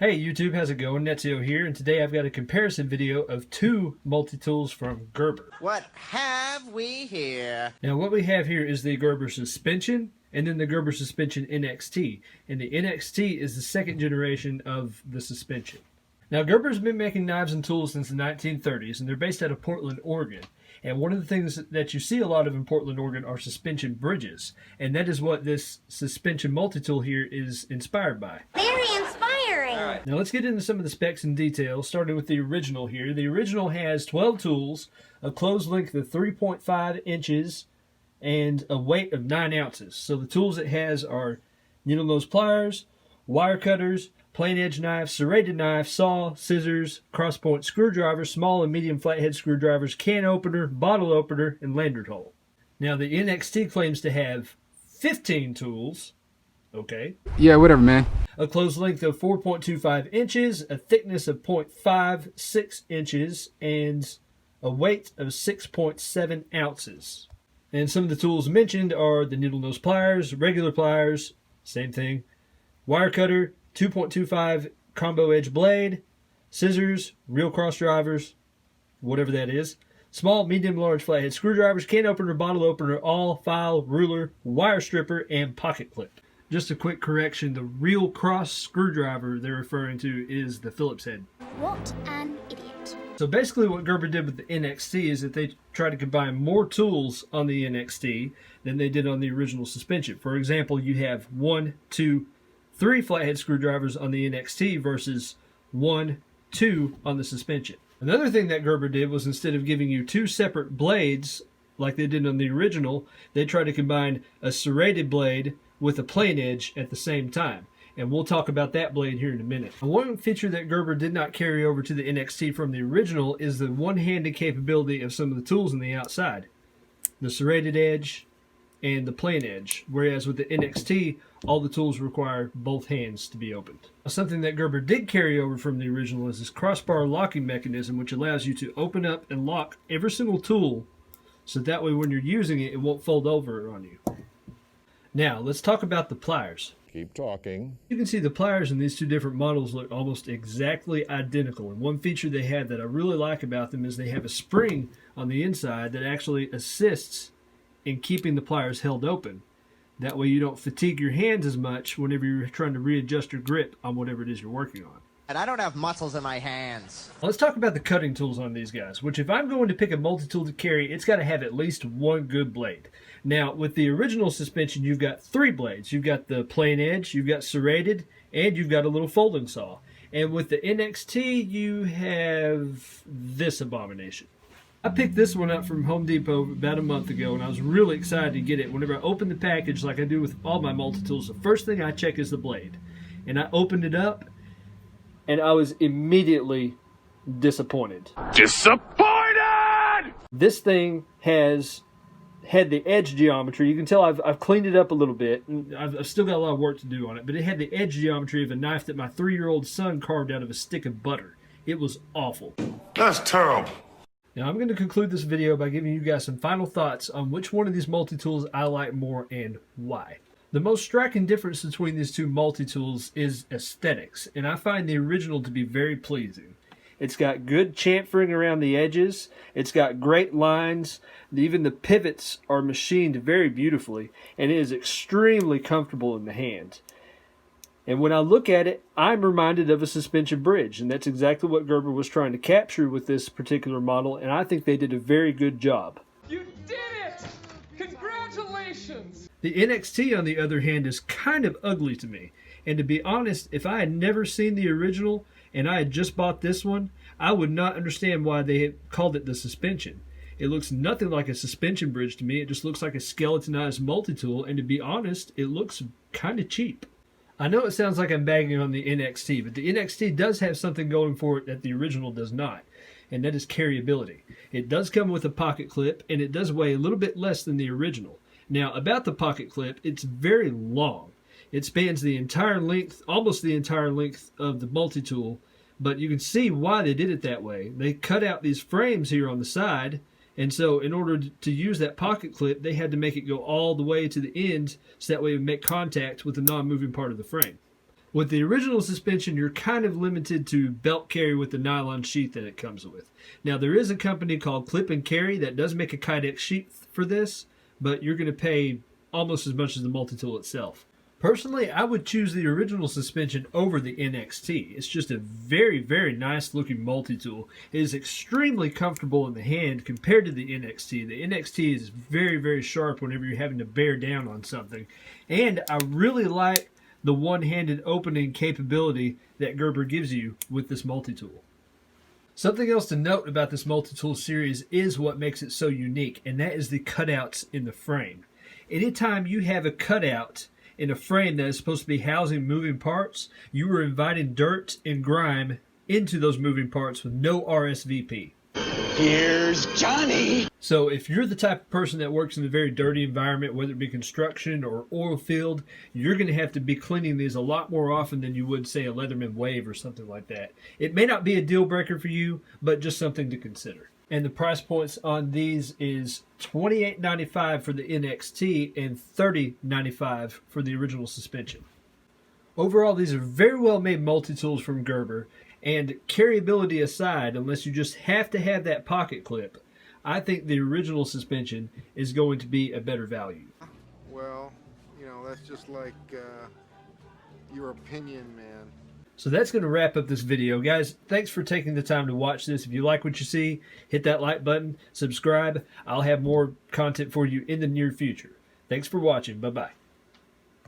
Hey YouTube, how's it going? Netzio here, and today I've got a comparison video of two multi-tools from Gerber. What have we here? Now what we have here is the Gerber Suspension, and then the Gerber Suspension NXT. And the NXT is the second generation of the suspension. Now Gerber's been making knives and tools since the 1930s, and they're based out of Portland, Oregon. And one of the things that you see a lot of in Portland, Oregon are suspension bridges. And that is what this suspension multi-tool here is inspired by. Very inspiring. All right. Now let's get into some of the specs and details, starting with the original here. The original has 12 tools, a closed length of 3.5 inches, and a weight of 9 ounces. So the tools it has are needle nose pliers, wire cutters, plain edge knife, serrated knife, saw, scissors, cross point screwdrivers, small and medium flathead screwdrivers, can opener, bottle opener, and lanyard hole. Now the NXT claims to have 15 tools. Okay. Yeah, whatever, man. A closed length of 4.25 inches, a thickness of 0.56 inches, and a weight of 6.7 ounces. And some of the tools mentioned are the needle nose pliers, regular pliers, same thing, wire cutter, 2.25 combo edge blade, scissors, real cross drivers, whatever that is, small, medium, large flathead screwdrivers, can opener, bottle opener, awl, file, ruler, wire stripper, and pocket clip. Just a quick correction, the real cross screwdriver they're referring to is the Phillips head. What an idiot. So basically what Gerber did with the NXT is that they tried to combine more tools on the NXT than they did on the original suspension. For example, you have 1, 2, 3 flathead screwdrivers on the NXT versus 1, 2 on the suspension. Another thing that Gerber did was instead of giving you 2 separate blades like they did on the original, they tried to combine a serrated blade with a plain edge at the same time. And we'll talk about that blade here in a minute. One feature that Gerber did not carry over to the NXT from the original is the one-handed capability of some of the tools on the outside. The serrated edge and the plain edge, whereas with the NXT, all the tools require both hands to be opened. Something that Gerber did carry over from the original is this crossbar locking mechanism, which allows you to open up and lock every single tool, so that way when you're using it, it won't fold over on you. Now, let's talk about the pliers. Keep talking. You can see the pliers in these two different models look almost exactly identical. And one feature they have that I really like about them is they have a spring on the inside that actually assists in keeping the pliers held open. That way you don't fatigue your hands as much whenever you're trying to readjust your grip on whatever it is you're working on. And I don't have muscles in my hands. Let's talk about the cutting tools on these guys, which if I'm going to pick a multi-tool to carry, it's got to have at least one good blade. Now, with the original suspension, you've got 3 blades. You've got the plain edge, you've got serrated, and you've got a little folding saw. And with the NXT, you have this abomination. I picked this one up from Home Depot about a month ago, and I was really excited to get it. Whenever I open the package, like I do with all my multi-tools, the first thing I check is the blade. And I opened it up, and I was immediately disappointed. Disappointed! This thing has had the edge geometry. You can tell I've cleaned it up a little bit. And I've still got a lot of work to do on it, but it had the edge geometry of a knife that my 3-year-old son carved out of a stick of butter. It was awful. That's terrible. Now I'm going to conclude this video by giving you guys some final thoughts on which one of these multi-tools I like more and why. The most striking difference between these two multi-tools is aesthetics, and I find the original to be very pleasing. It's got good chamfering around the edges, it's got great lines, even the pivots are machined very beautifully, and it is extremely comfortable in the hand. And when I look at it, I'm reminded of a suspension bridge, and that's exactly what Gerber was trying to capture with this particular model, and I think they did a very good job. You did it! Congratulations! The NXT, on the other hand, is kind of ugly to me. And to be honest, if I had never seen the original and I had just bought this one, I would not understand why they had called it the suspension. It looks nothing like a suspension bridge to me. It just looks like a skeletonized multi-tool, and to be honest, it looks kind of cheap. I know it sounds like I'm bagging on the NXT, but the NXT does have something going for it that the original does not, and that is carryability. It does come with a pocket clip, and it does weigh a little bit less than the original. Now, about the pocket clip, it's very long. It spans the entire length, almost the entire length of the multi-tool, but you can see why they did it that way. They cut out these frames here on the side, and so in order to use that pocket clip, they had to make it go all the way to the end, so that way it would make contact with the non-moving part of the frame. With the original suspension, you're kind of limited to belt carry with the nylon sheath that it comes with. Now, there is a company called Clip and Carry that does make a Kydex sheath for this, but you're going to pay almost as much as the multi-tool itself. Personally, I would choose the original suspension over the NXT. It's just a very, very nice looking multi-tool. It is extremely comfortable in the hand compared to the NXT. The NXT is very, very sharp whenever you're having to bear down on something. And I really like the one-handed opening capability that Gerber gives you with this multi-tool. Something else to note about this multi-tool series is what makes it so unique, and that is the cutouts in the frame. Anytime you have a cutout in a frame that is supposed to be housing moving parts, you are inviting dirt and grime into those moving parts with no RSVP. Here's Johnny! So if you're the type of person that works in a very dirty environment, whether it be construction or oil field, you're going to have to be cleaning these a lot more often than you would, say, a Leatherman Wave or something like that. It may not be a deal breaker for you, but just something to consider. And the price points on these is $28.95 for the NXT and $30.95 for the original suspension. Overall, these are very well made multi-tools from Gerber, and carryability aside, unless you just have to have that pocket clip, I think the original suspension is going to be a better value. Well, you know, that's just like your opinion, man. So that's going to wrap up this video. Guys, thanks for taking the time to watch this. If you like what you see, hit that like button, subscribe. I'll have more content for you in the near future. Thanks for watching. Bye-bye.